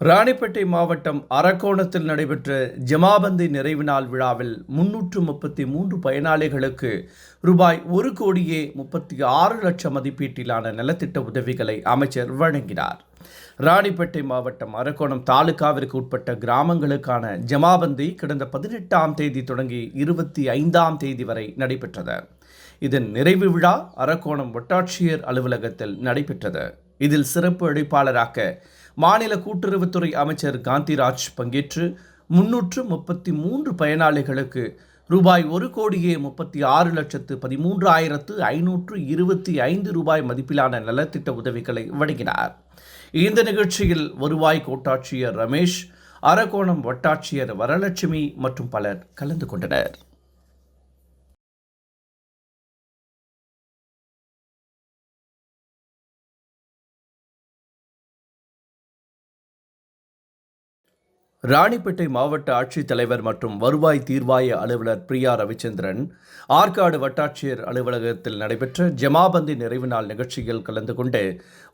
ராணிப்பேட்டை மாவட்டம் அரக்கோணத்தில் நடைபெற்ற ஜமாபந்தி நிறைவு நாள் விழாவில் 333 பயனாளிகளுக்கு ரூபாய் 1,36,00,000 மதிப்பீட்டிலான நலத்திட்ட உதவிகளை அமைச்சர் வழங்கினார். ராணிப்பேட்டை மாவட்டம் அரக்கோணம் தாலுகாவிற்கு உட்பட்ட கிராமங்களுக்கான ஜமாபந்தி கடந்த 18ஆம் தேதி தொடங்கி 25ஆம் தேதி வரை நடைபெற்றது. இதன் நிறைவு விழா அரக்கோணம் வட்டாட்சியர் அலுவலகத்தில் நடைபெற்றது. இதில் சிறப்பு அழைப்பாளராக மாநில கூட்டுறவுத்துறை அமைச்சர் காந்திராஜ் பங்கேற்று 333 பயனாளிகளுக்கு ரூபாய் 1,36,13,525 ரூபாய் மதிப்பிலான நலத்திட்ட உதவிகளை வழங்கினார். இந்த நிகழ்ச்சியில் வருவாய் கோட்டாட்சியர் ரமேஷ், அரக்கோணம் வட்டாட்சியர் வரலட்சுமி மற்றும் பலர் கலந்து கொண்டனர். ராணிப்பேட்டை மாவட்ட ஆட்சித்தலைவர் மற்றும் வருவாய் தீர்வாய அலுவலர் பிரியா ரவிச்சந்திரன் ஆற்காடு வட்டாட்சியர் அலுவலகத்தில் நடைபெற்ற ஜமாபந்தி நிறைவு நாள் நிகழ்ச்சியில் கலந்து கொண்டு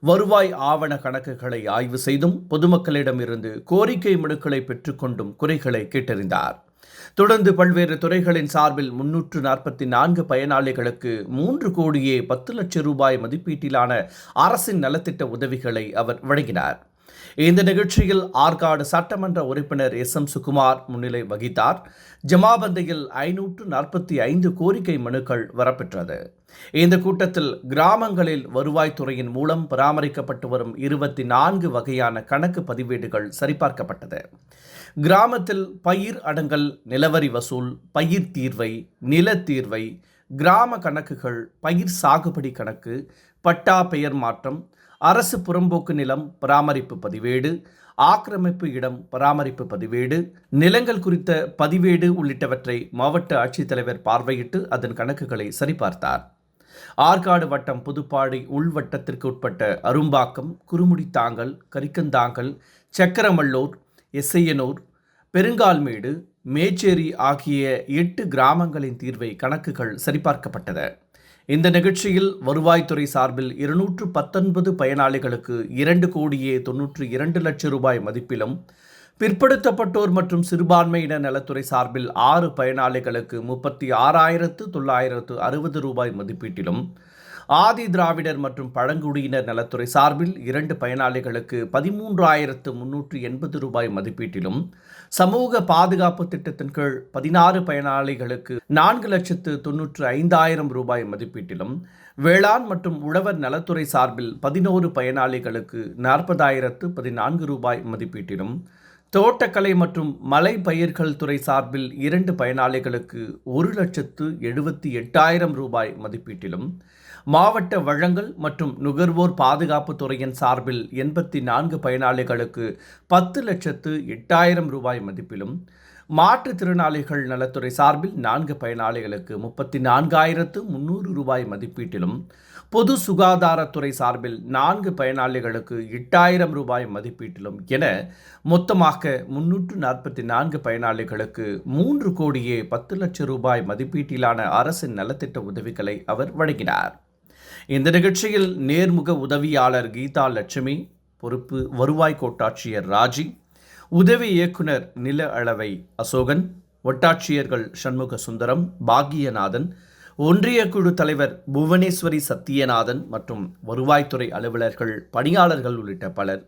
வருவாய் ஆவண கணக்குகளை ஆய்வு செய்தும் பொதுமக்களிடமிருந்து கோரிக்கை மனுக்களை பெற்றுக்கொண்டும் குறைகளை கேட்டறிந்தார். தொடர்ந்து பல்வேறு துறைகளின் சார்பில் 344 பயனாளிகளுக்கு 3,10,00,000 ரூபாய் மதிப்பீட்டிலான அரசின் நலத்திட்ட உதவிகளை அவர் வழங்கினார். இந்த நிகழ்ச்சியில் ஆற்காடு சட்டமன்ற உறுப்பினர் எஸ்.எம். சுகுமார் முன்னிலை வகித்தார். ஜமாபந்தியில் 545 கோரிக்கை மனுக்கள் வரப்பெற்றது. இந்த கூட்டத்தில் கிராமங்களில் வருவாய்த்துறையின் மூலம் பராமரிக்கப்பட்டு வரும் 24 வகையான கணக்கு பதிவேடுகள் சரிபார்க்கப்பட்டது. கிராமத்தில் பயிர் அடங்கல், நிலவரி வசூல், பயிர் தீர்வை, நில தீர்வை, கிராம கணக்குகள், பயிர் சாகுபடி கணக்கு, பட்டா பெயர் மாற்றம், அரசு புறம்போக்கு நிலம் பராமரிப்பு பதிவேடு, ஆக்கிரமிப்பு இடம் பராமரிப்பு பதிவேடு, நிலங்கள் குறித்த பதிவேடு உள்ளிட்டவற்றை மாவட்ட ஆட்சித்தலைவர் பார்வையிட்டு அதன் கணக்குகளை சரிபார்த்தார். ஆற்காடு வட்டம் புதுப்பாடி உள்வட்டத்திற்கு உட்பட்ட அரும்பாக்கம், குறுமுடித்தாங்கல், கரிக்கந்தாங்கல், சக்கரமல்லூர், எஸ்ஐயனூர், பெருங்கால்மேடு, மேச்சேரி ஆகிய 8 கிராமங்களின் தீர்வை கணக்குகள் சரிபார்க்கப்பட்டது. இந்த நிகழ்ச்சியில் வருவாய்த்துறை சார்பில் 219 பயனாளிகளுக்கு 2,92,00,000 ரூபாய் மதிப்பிலும், பிற்படுத்தப்பட்டோர் மற்றும் சிறுபான்மையினர் நலத்துறை சார்பில் 6 பயனாளிகளுக்கு 36,960 ரூபாய் மதிப்பீட்டிலும், ஆதி திராவிடர் மற்றும் பழங்குடியினர் நலத்துறை சார்பில் 2 பயனாளிகளுக்கு 13,380 ரூபாய் மதிப்பீட்டிலும், சமூக பாதுகாப்பு திட்டத்தின் கீழ் 16 பயனாளிகளுக்கு 4,95,000 ரூபாய் மதிப்பீட்டிலும், வேளாண் மற்றும் உழவர் நலத்துறை சார்பில் 11 பயனாளிகளுக்கு 40,014 ரூபாய் மதிப்பீட்டிலும், தோட்டக்கலை மற்றும் மலை பயிர்கள் துறை சார்பில் 2 பயனாளிகளுக்கு 1,78,000 ரூபாய் மதிப்பீட்டிலும், மாவட்ட வழங்கல் மற்றும் நுகர்வோர் பாதுகாப்பு துறையின் சார்பில் 84 பயனாளிகளுக்கு 10,08,000 ரூபாய் மதிப்பிலும், மாற்றுத்திறனாளிகள் நலத்துறை சார்பில் 4 பயனாளிகளுக்கு 34,300 ரூபாய் மதிப்பீட்டிலும், பொது சுகாதாரத்துறை சார்பில் 4 பயனாளிகளுக்கு 8,000 ரூபாய் மதிப்பீட்டிலும் என மொத்தமாக 344 பயனாளிகளுக்கு 3,10,00,000 ரூபாய் மதிப்பீட்டிலான அரசின் நலத்திட்ட உதவிகளை அவர் வழங்கினார். இந்த நிகழ்ச்சியில் நேர்முக உதவியாளர் கீதா லட்சுமி, பொறுப்பு வருவாய் கோட்டாட்சியர் ராஜி, உதவி இயக்குனர் நில அளவை அசோகன், வட்டாட்சியர்கள் சண்முக சுந்தரம், பாக்கியநாதன், ஒன்றிய குழு தலைவர் புவனேஸ்வரி சத்தியநாதன் மற்றும் வருவாய்த்துறை அலுவலர்கள், பணியாளர்கள் உள்ளிட்ட பலர்